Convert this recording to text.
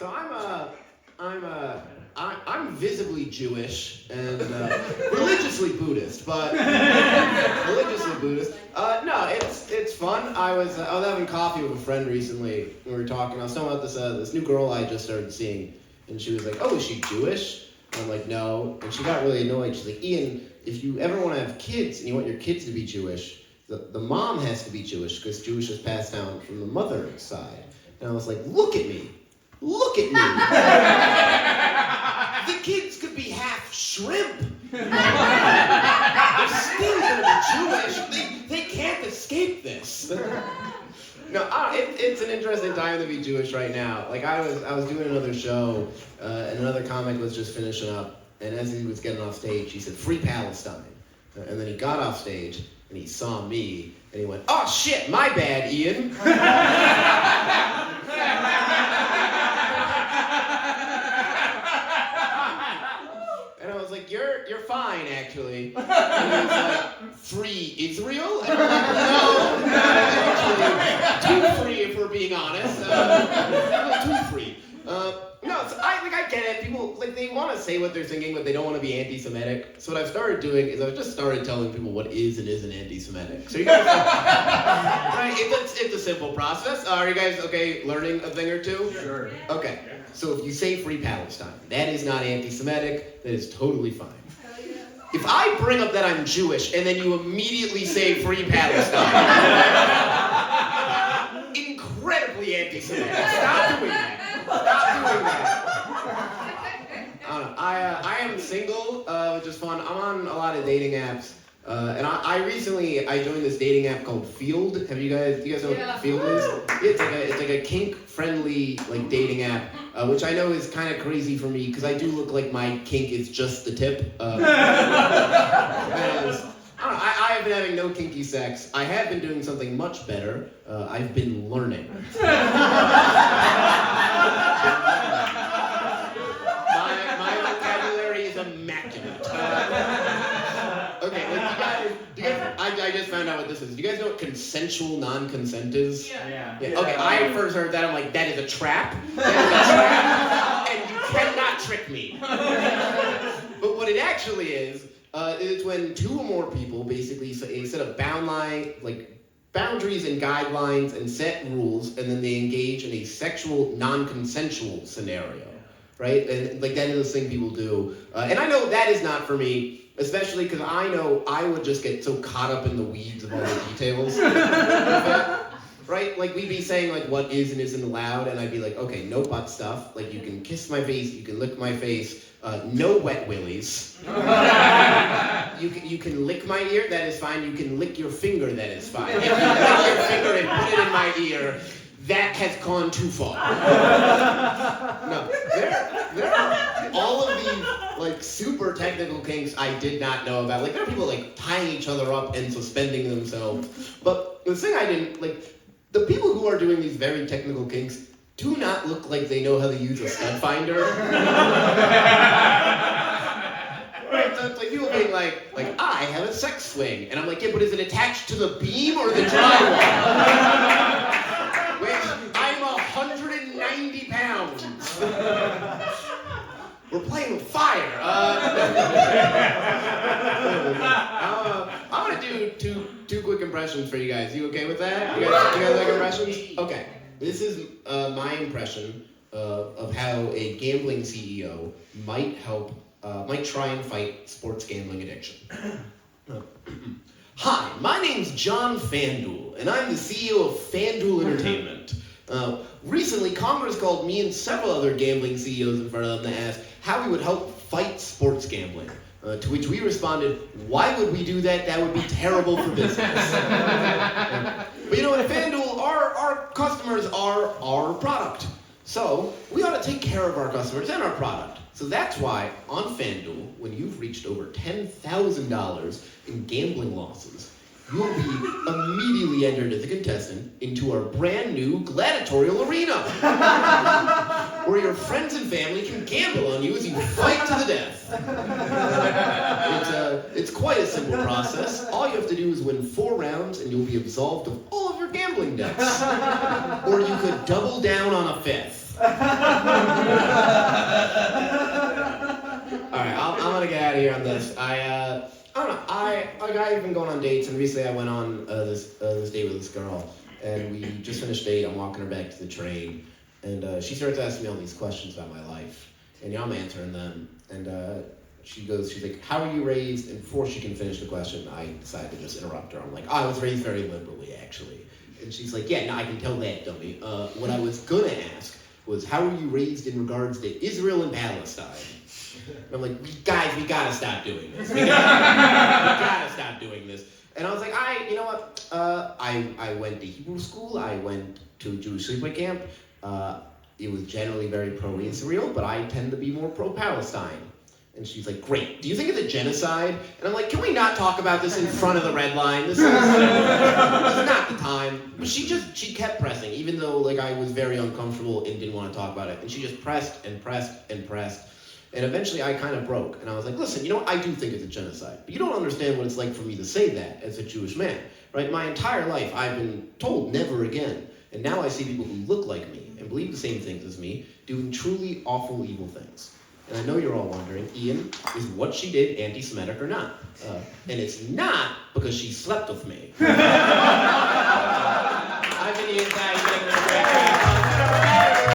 So I'm visibly Jewish and religiously Buddhist, but religiously Buddhist. No, it's fun. I was having coffee with a friend recently. We were talking. I was talking about this new girl I just started seeing, and she was like, "Oh, is she Jewish?" And I'm like, "No." And she got really annoyed. She's like, "Ian, if you ever want to have kids and you want your kids to be Jewish, the mom has to be Jewish because Jewish is passed down from the mother's side." And I was like, "Look at me. Look at me. The kids could be half shrimp. They're still going to be Jewish. They can't escape this." No, it's an interesting time to be Jewish right now. Like I was doing another show, and another comic was just finishing up, and as he was getting off stage, he said, "Free Palestine." And then he got off stage, and he saw me, and he went, "Oh shit, my bad, Ian." You're fine, actually. And he was like, "Free Israel?" And I'm like, no, actually, too free if we're being honest. Too free. No, so I get it. People, they want to say what they're thinking, but they don't want to be anti-Semitic. So what I've started doing is I've just started telling people what is and isn't anti-Semitic. So you guys, right, it's a simple process. Are you guys okay learning a thing or two? Sure. Okay. So if you say Free Palestine, that is not anti-Semitic, that is totally fine. If I bring up that I'm Jewish and then you immediately say Free Palestine, incredibly anti-Semitic. Stop doing that. Stop doing that. I don't know. I am single, which is fun. I'm on a lot of dating apps. And I recently joined this dating app called Field. Do you guys know what Field is? It's like a kink-friendly dating app, which I know is kind of crazy for me because I do look like my kink is just the tip. I have been having no kinky sex. I have been doing something much better. I've been learning. My vocabulary is immaculate. Okay, I just found out what this is. Do you guys know what consensual non-consent is? Yeah. Okay, I first heard that, I'm like, that is a trap. That is a trap, and you cannot trick me. But what it actually is when two or more people basically set up boundaries and guidelines and set rules, and then they engage in a sexual non-consensual scenario, right? And that is the thing people do. And I know that is not for me. Especially because I know I would just get so caught up in the weeds of all the details. Right? We'd be saying, what is and isn't allowed, and I'd be like, okay, no butt stuff. You can kiss my face, you can lick my face, no wet willies. You can lick my ear, that is fine. You can lick your finger, that is fine. If you lick your finger and put it in my ear, that has gone too far. No, there are all of these super technical kinks I did not know about. There are people tying each other up and suspending themselves. But the thing I didn't the people who are doing these very technical kinks do not look like they know how to use a stud finder. Right, so it's people being I have a sex swing, and I'm like, yeah, but is it attached to the beam or the drywall? Which I'm 190 pounds. We're playing with fire. I'm gonna do two quick impressions for you guys. You okay with that? You guys like impressions? Okay. This is my impression of how a gambling CEO might try and fight sports gambling addiction. Hi, my name's John FanDuel, and I'm the CEO of FanDuel Entertainment. Recently, Congress called me and several other gambling CEOs in front of them to ask how we would help fight sports gambling. To which we responded, why would we do that? That would be terrible for business. But at FanDuel, our customers are our product. So we ought to take care of our customers and our product. So that's why on FanDuel, when you've reached over $10,000 in gambling losses, you'll be immediately entered as a contestant into our brand new gladiatorial arena, where your friends and family can gamble on you as you fight to the death. It's quite a simple process. All you have to do is win 4 rounds and you'll be absolved of all of your gambling debts. Or you could double down on a 5th. Alright, I'm gonna get out of here on this. I don't know, I've been going on dates, and recently I went on this date with this girl, and we just finished date. I'm walking her back to the train, and she starts asking me all these questions about my life, and I'm answering them, and she's like, how were you raised? And before she can finish the question, I decided to just interrupt her. I'm like, I was raised very liberally, actually. And she's like, yeah, no, I can tell that, dummy. What I was gonna ask was, how were you raised in regards to Israel and Palestine? And I'm like, guys, we gotta stop doing this. We gotta stop doing this. And I was like, you know what? I went to Hebrew school. I went to Jewish sleepaway camp. It was generally very pro-Israel, but I tend to be more pro-Palestine. And she's like, great. Do you think it's a genocide? And I'm like, can we not talk about this in front of the red line? This is not the time. But she kept pressing, even though like I was very uncomfortable and didn't want to talk about it. And she just pressed and pressed and pressed. And eventually I kind of broke. And I was like, listen, you know what? I do think it's a genocide. But you don't understand what it's like for me to say that as a Jewish man, right? My entire life I've been told never again. And now I see people who look like me and believe the same things as me doing truly awful, evil things. And I know you're all wondering, Ian, is what she did anti-Semitic or not? And it's not because she slept with me.